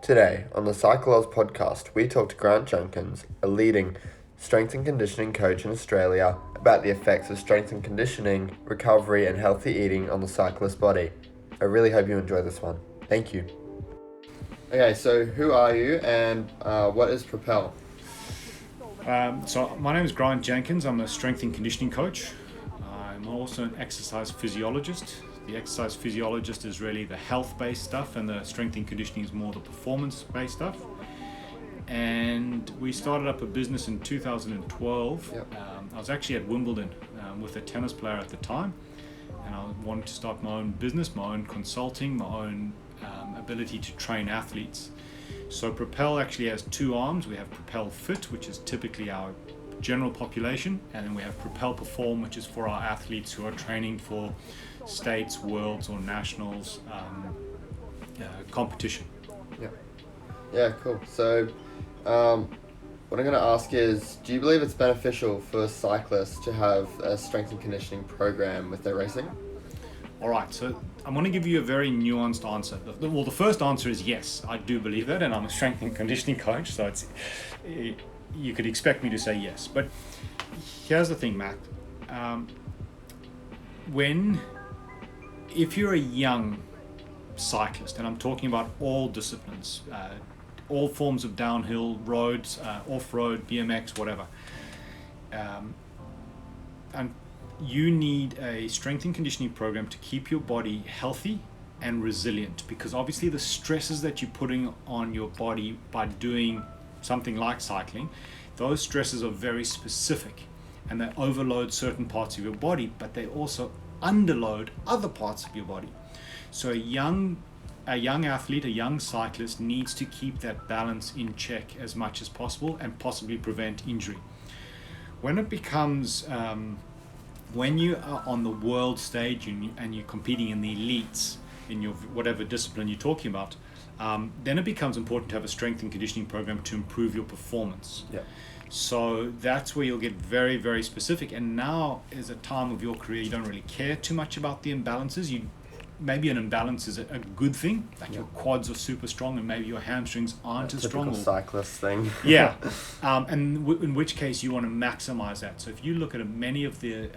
Today, on the Cycleaus Podcast, we talk to Grant Jenkins, a leading strength and conditioning coach in Australia, about the effects of strength and conditioning, recovery, and healthy eating on the cyclist body. I really hope you enjoy this one. Thank you. Okay, so who are you and what is Propel? So my name is Grant Jenkins. I'm a strength and conditioning coach. I'm also an exercise physiologist. The exercise physiologist is really the health-based stuff, and the strength and conditioning is more the performance-based stuff. And we started up a business in 2012. Yep. I was actually at Wimbledon with a tennis player at the time, and I wanted to start my own business, my own consulting, my own ability to train athletes. So Propel actually has two arms. We have Propel Fit, which is typically our general population, and then we have Propel Perform, which is for our athletes who are training for states, worlds, or nationals competition. Yeah, cool. So what I'm going to ask is, do you believe it's beneficial for cyclists to have a strength and conditioning program with their racing? All right, so I'm going to give you a very nuanced answer. Well, the first answer is yes, I do believe that, and I'm a strength and conditioning coach, so you could expect me to say yes. But here's the thing, Matt. If you're a young cyclist, and I'm talking about all disciplines, all forms of downhill, roads, off-road, BMX, whatever, and you need a strength and conditioning program to keep your body healthy and resilient, because obviously the stresses that you're putting on your body by doing something like cycling, those stresses are very specific, and they overload certain parts of your body, but they also underload other parts of your body. So a young athlete, a young cyclist needs to keep that balance in check as much as possible and possibly prevent injury. When it becomes when you are on the world stage and you're competing in the elites in your whatever discipline you're talking about, then it becomes important to have a strength and conditioning program to improve your performance. Yeah. So that's where you'll get very, very specific. And now is a time of your career you don't really care too much about the imbalances. Maybe an imbalance is a good thing, like your quads are super strong and maybe your hamstrings aren't as strong. Typical cyclist thing. Yeah, and in which case you want to maximize that. So if you look at many of the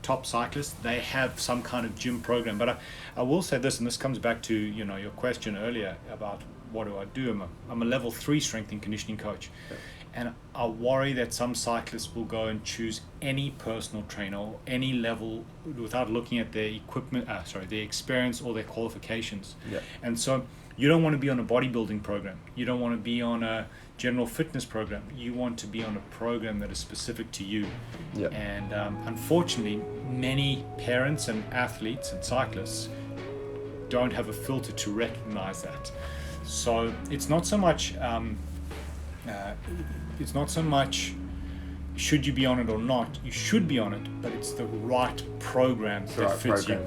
top cyclists, they have some kind of gym program. But I will say this, and this comes back to your question earlier about what do I do. I'm a level 3 strength and conditioning coach. Yeah. And I worry that some cyclists will go and choose any personal trainer or any level without looking at their their experience or their qualifications. Yeah. And so you don't want to be on a bodybuilding program. You don't want to be on a general fitness program. You want to be on a program that is specific to you. Yeah. And unfortunately, many parents and athletes and cyclists don't have a filter to recognize that. So it's not so much should you be on it or not. You should be on it, but it's the right program that fits you.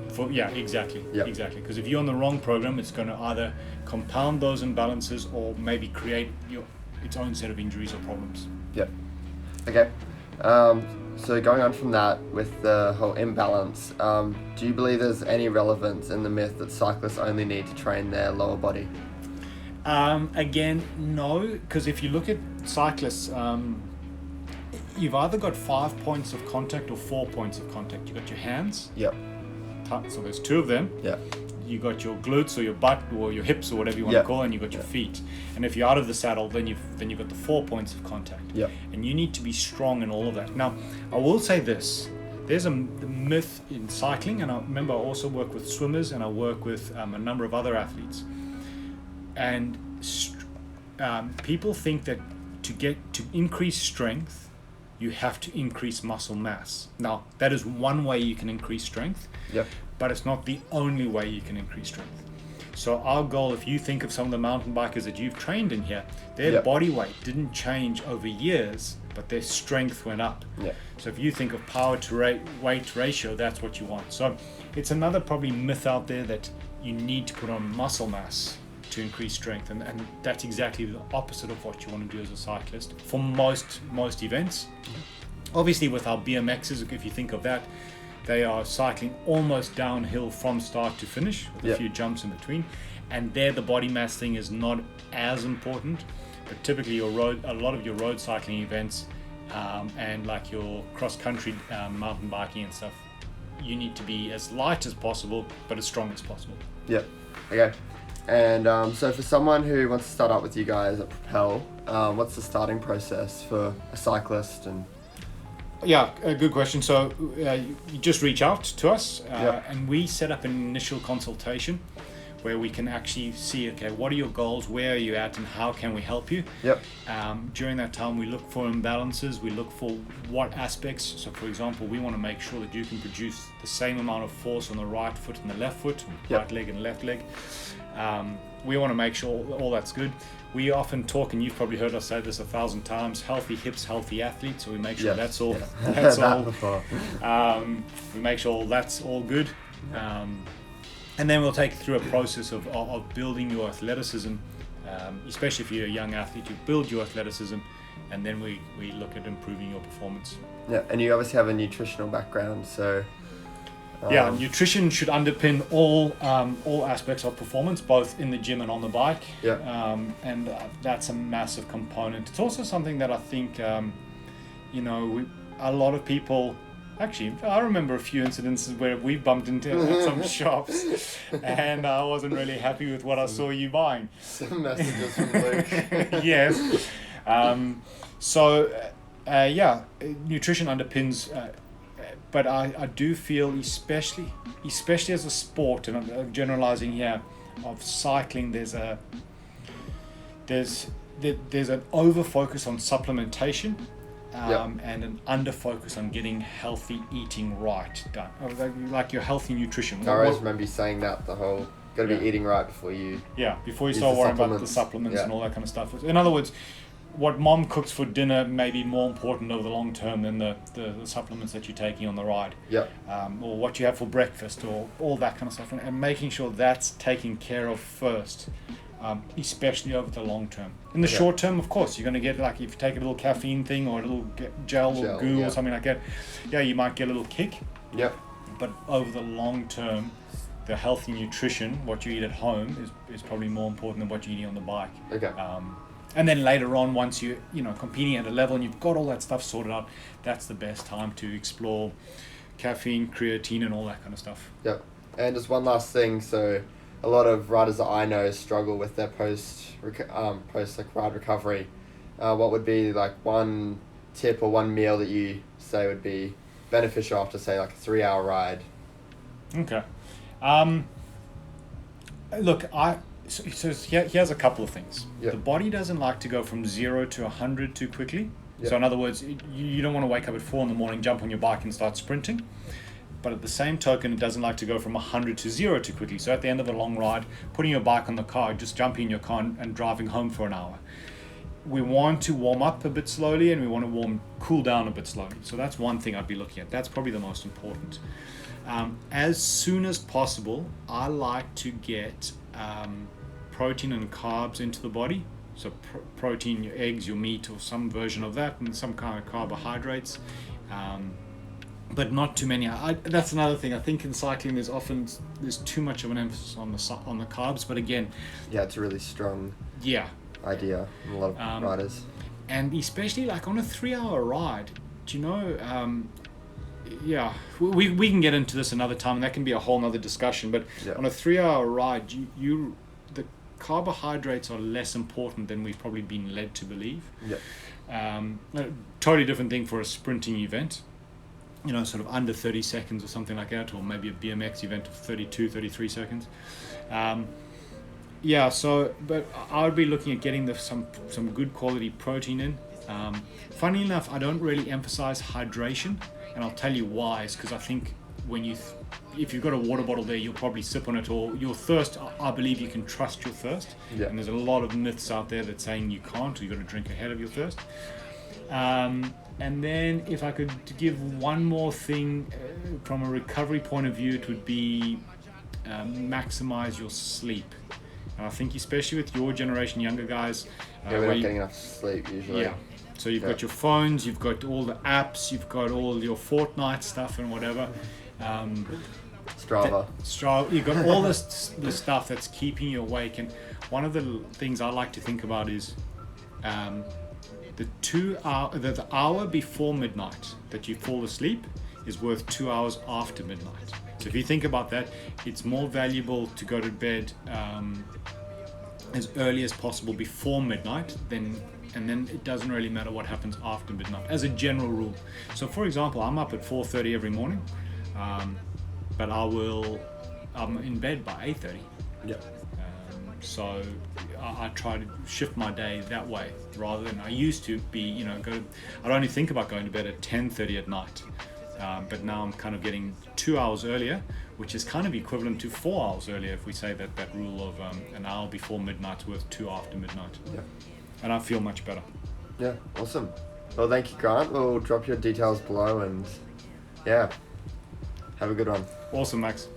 For the job. Exactly. Because if you're on the wrong program, it's going to either compound those imbalances or maybe create its own set of injuries or problems. Yep. Okay. So going on from that, with the whole imbalance, do you believe there's any relevance in the myth that cyclists only need to train their lower body? Again, no, because if you look at cyclists, you've either got 5 points of contact or 4 points of contact. You've got your hands. Yep. So there's 2 of them. Yep. You got your glutes or your butt or your hips or whatever you want to call it, and you've got your feet. And if you're out of the saddle, then you've got the 4 points of contact. Yep. And you need to be strong in all of that. Now, I will say this. There's a myth in cycling, and I remember I also work with swimmers and I work with a number of other athletes. And people think that to increase strength, you have to increase muscle mass. Now, that is one way you can increase strength. Yep. But it's not the only way you can increase strength. So our goal, if you think of some of the mountain bikers that you've trained in here, their body weight didn't change over years, but their strength went up. Yep. So if you think of power to weight ratio, that's what you want. So it's another probably myth out there that you need to put on muscle mass to increase strength, and that's exactly the opposite of what you want to do as a cyclist for most events. Obviously with our BMXs, if you think of that, they are cycling almost downhill from start to finish with a few jumps in between, and there the body mass thing is not as important. But typically a lot of your road cycling events and like your cross country mountain biking and stuff, you need to be as light as possible but as strong as possible. Yep. Okay. And so for someone who wants to start up with you guys at Propel, what's the starting process for a cyclist? And yeah, a good question. So you just reach out to us and we set up an initial consultation where we can actually see, okay, what are your goals, where are you at, and how can we help you? Yep. During that time, we look for imbalances, we look for what aspects. So for example, we want to make sure that you can produce the same amount of force on the right foot and the left foot, right leg and left leg. We want to make sure all that's good. We often talk, and you've probably heard us say this 1,000 times, healthy hips, healthy athletes. So we make sure that's all. That's all. We make sure that's all good. And then we'll take you through a process of building your athleticism, especially if you're a young athlete. You build your athleticism, and then we look at improving your performance. Yeah, and you obviously have a nutritional background, so nutrition should underpin all aspects of performance, both in the gym and on the bike. And that's a massive component. It's also something that I think a lot of people. Actually, I remember a few incidences where we bumped into at some shops, and I wasn't really happy with what I saw you buying. Some messages from Luke. Yes. Nutrition underpins. But I do feel, especially as a sport, and I'm generalizing here, of cycling, there's an over focus on supplementation. And an under focus on getting healthy eating right done, like your healthy nutrition. I always remember you saying that, the whole got to be eating right before you start worrying about the supplements and all that kind of stuff. In other words, what mom cooks for dinner may be more important over the long term than the supplements that you're taking on the ride, or what you have for breakfast, or all that kind of stuff, and making sure that's taken care of first. Especially over the long term. In the short term, of course, you're going to get, like, if you take a little caffeine thing or a little gel or goo or something like that, you might get a little kick. But over the long term, the healthy nutrition, what you eat at home, is probably more important than what you're eating on the bike. And then later on, once you're competing at a level and you've got all that stuff sorted out, that's the best time to explore caffeine, creatine, and all that kind of stuff. And just one last thing, so a lot of riders that I know struggle with their post ride recovery. What would be like one tip or one meal that you say would be beneficial after, say, like a 3-hour ride? Okay. Look, here's a couple of things. The body doesn't like to go from 0 to 100 too quickly. So in other words, you don't want to wake up at 4 a.m, jump on your bike and start sprinting. But at the same token, it doesn't like to go from 100 to 0 too quickly. So at the end of a long ride, putting your bike on the car, just jumping in your car and driving home for an hour. We want to warm up a bit slowly, and we want to cool down a bit slowly. So that's one thing I'd be looking at. That's probably the most important. As soon as possible, I like to get protein and carbs into the body. So protein, your eggs, your meat, or some version of that, and some kind of carbohydrates. But not too many. That's another thing. I think in cycling there's too much of an emphasis on the carbs. But again, it's a really strong idea in a lot of riders. And especially like on a 3-hour ride, do you know? We can get into this another time, and that can be a whole nother discussion. But on a 3-hour ride, the carbohydrates are less important than we've probably been led to believe. Totally different thing for a sprinting event. Sort of under 30 seconds or something like that, or maybe a BMX event of 32, 33 seconds. But I would be looking at getting some good quality protein in. Funny enough, I don't really emphasize hydration, and I'll tell you why. It's because I think if you've got a water bottle there, you'll probably sip on it, or your thirst, I believe you can trust your thirst. And there's a lot of myths out there that saying you can't, or you've got to drink ahead of your thirst. And then if I could give one more thing from a recovery point of view, it would be maximize your sleep. And I think especially with your generation, younger guys, we're not getting enough sleep usually. So you've got your phones, you've got all the apps, you've got all your Fortnite stuff and whatever. Strava. You've got all this the stuff that's keeping you awake, and one of the things I like to think about is the hour before midnight that you fall asleep is worth 2 hours after midnight. So if you think about that, it's more valuable to go to bed as early as possible before midnight, and then it doesn't really matter what happens after midnight as a general rule. So for example, I'm up at 4:30 every morning, but I'm in bed by 8:30. Yeah. So I try to shift my day that way rather than I used to be, I'd only think about going to bed at 10:30 at night. But now I'm kind of getting 2 hours earlier, which is kind of equivalent to 4 hours earlier if we say that rule of an hour before midnight's worth 2 after midnight. Yeah. And I feel much better. Yeah, awesome. Well, thank you, Grant. We'll drop your details below, and yeah, have a good one. Awesome, Max.